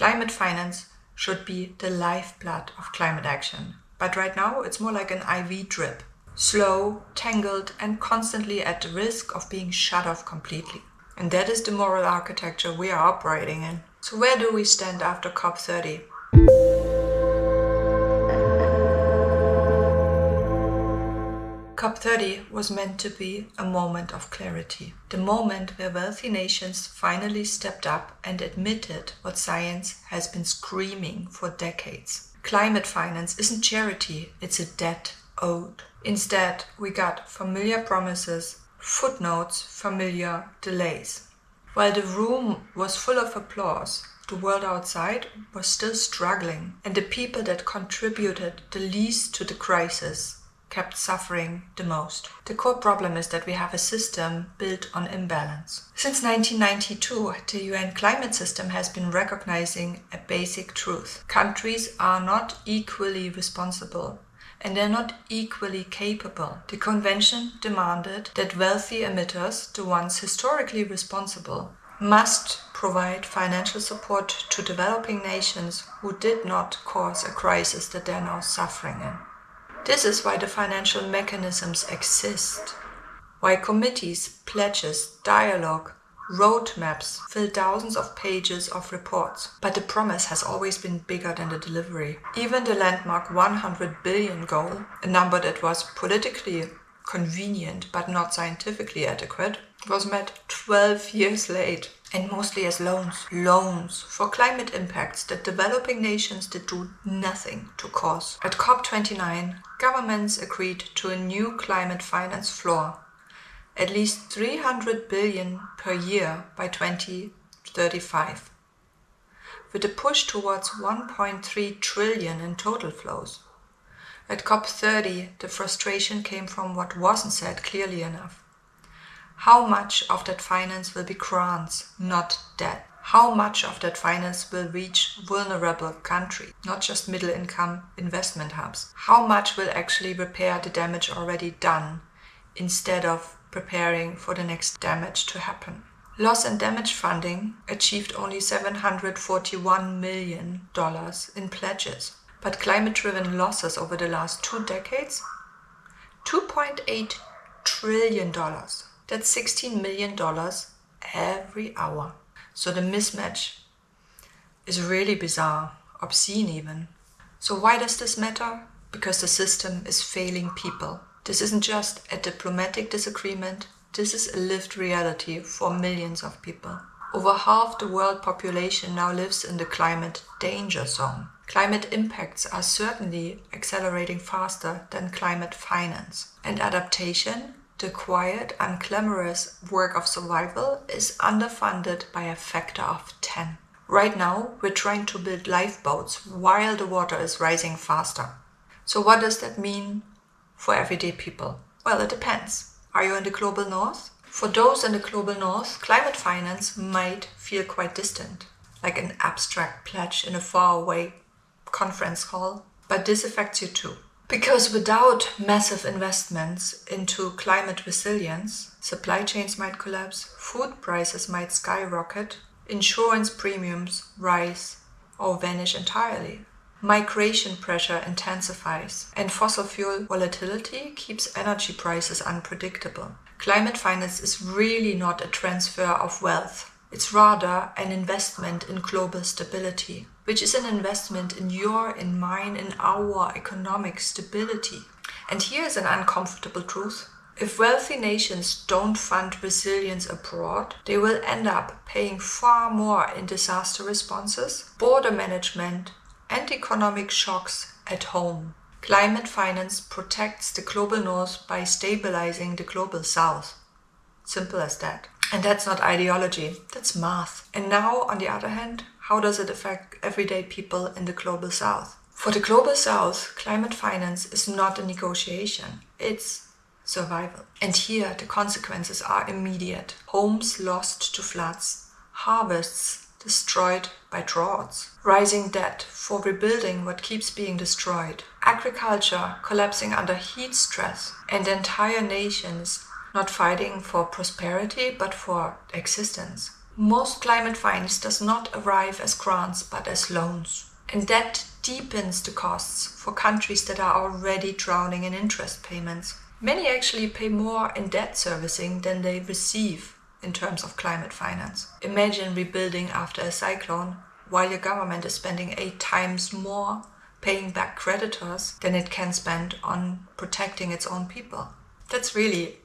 Climate finance should be the lifeblood of climate action. But right now it's more like an IV drip. Slow, tangled, and constantly at the risk of being shut off completely. And that is the moral architecture we are operating in. So where do we stand after COP30? COP30 was meant to be a moment of clarity. The moment where wealthy nations finally stepped up and admitted what science has been screaming for decades. Climate finance isn't charity, it's a debt owed. Instead, we got familiar promises, footnotes, familiar delays. While the room was full of applause, the world outside was still struggling, and the people that contributed the least to the crisis kept suffering the most. The core problem is that we have a system built on imbalance. Since 1992, the UN climate system has been recognizing a basic truth. Countries are not equally responsible, and they're not equally capable. The convention demanded that wealthy emitters, the ones historically responsible, must provide financial support to developing nations who did not cause a crisis that they're now suffering in. This is why the financial mechanisms exist, why committees, pledges, dialogue, roadmaps fill thousands of pages of reports. But the promise has always been bigger than the delivery. Even the landmark 100 billion goal, a number that was politically convenient but not scientifically adequate, was met 12 years late, and mostly as loans for climate impacts that developing nations did do nothing to cause. At COP29, governments agreed to a new climate finance floor, at least 300 billion per year by 2035, with a push towards 1.3 trillion in total flows. At COP30, the frustration came from what wasn't said clearly enough. How much of that finance will be grants, not debt? How much of that finance will reach vulnerable countries, not just middle-income investment hubs? How much will actually repair the damage already done, instead of preparing for the next damage to happen? Loss and damage funding achieved only $741 million in pledges. But climate-driven losses over the last 2 decades? $2.8 trillion. That's $16 million every hour. So the mismatch is really bizarre, obscene even. So why does this matter? Because the system is failing people. This isn't just a diplomatic disagreement, this is a lived reality for millions of people. Over half the world population now lives in the climate danger zone. Climate impacts are certainly accelerating faster than climate finance. And adaptation, the quiet, unglamorous work of survival, is underfunded by a factor of 10. Right now, we're trying to build lifeboats while the water is rising faster. So what does that mean for everyday people? Well, it depends. Are you in the global north? For those in the global north, climate finance might feel quite distant, like an abstract pledge in a faraway conference hall. But this affects you too. Because without massive investments into climate resilience, supply chains might collapse, food prices might skyrocket, insurance premiums rise or vanish entirely. Migration pressure intensifies, and fossil fuel volatility keeps energy prices unpredictable. Climate finance is really not a transfer of wealth. It's rather an investment in global stability, which is an investment in your, in mine, in our economic stability. And here's an uncomfortable truth. If wealthy nations don't fund resilience abroad, they will end up paying far more in disaster responses, border management, and economic shocks at home. Climate finance protects the global north by stabilizing the global south. Simple as that. And that's not ideology, that's math. And now, on the other hand, how does it affect everyday people in the global south? For the global south, climate finance is not a negotiation, it's survival. And here, the consequences are immediate. Homes lost to floods, harvests destroyed by droughts, rising debt for rebuilding what keeps being destroyed, agriculture collapsing under heat stress, and entire nations not fighting for prosperity but for existence. Most climate finance does not arrive as grants but as loans. And that deepens the costs for countries that are already drowning in interest payments. Many actually pay more in debt servicing than they receive in terms of climate finance. Imagine rebuilding after a cyclone while your government is spending 8 times more paying back creditors than it can spend on protecting its own people. That's really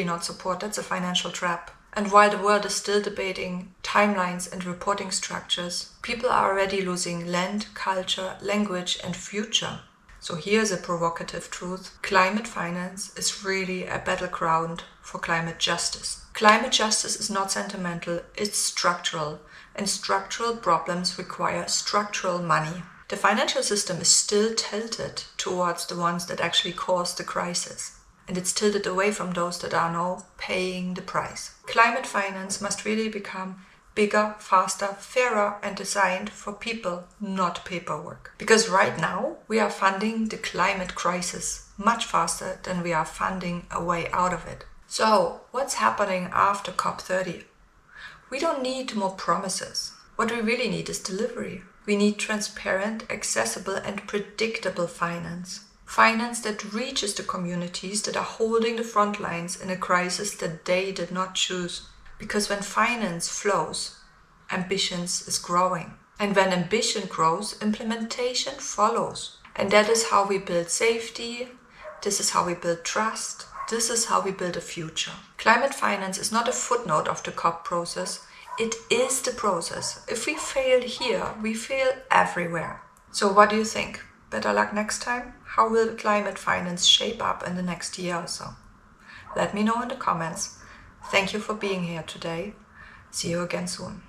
not support, that's a financial trap. And while the world is still debating timelines and reporting structures, people are already losing land, culture, language, and future. So here's a provocative truth. Climate finance is really a battleground for climate justice. Climate justice is not sentimental, it's structural. And structural problems require structural money. The financial system is still tilted towards the ones that actually caused the crisis. And it's tilted away from those that are now paying the price. Climate finance must really become bigger, faster, fairer, and designed for people, not paperwork. Because right now, we are funding the climate crisis much faster than we are funding a way out of it. So, what's happening after COP30? We don't need more promises. What we really need is delivery. We need transparent, accessible, and predictable finance. Finance that reaches the communities that are holding the front lines in a crisis that they did not choose. Because when finance flows, ambitions is growing. And when ambition grows, implementation follows. And that is how we build safety, this is how we build trust, this is how we build a future. Climate finance is not a footnote of the COP process, it is the process. If we fail here, we fail everywhere. So what do you think? Better luck next time? How will climate finance shape up in the next year or so? Let me know in the comments. Thank you for being here today. See you again soon.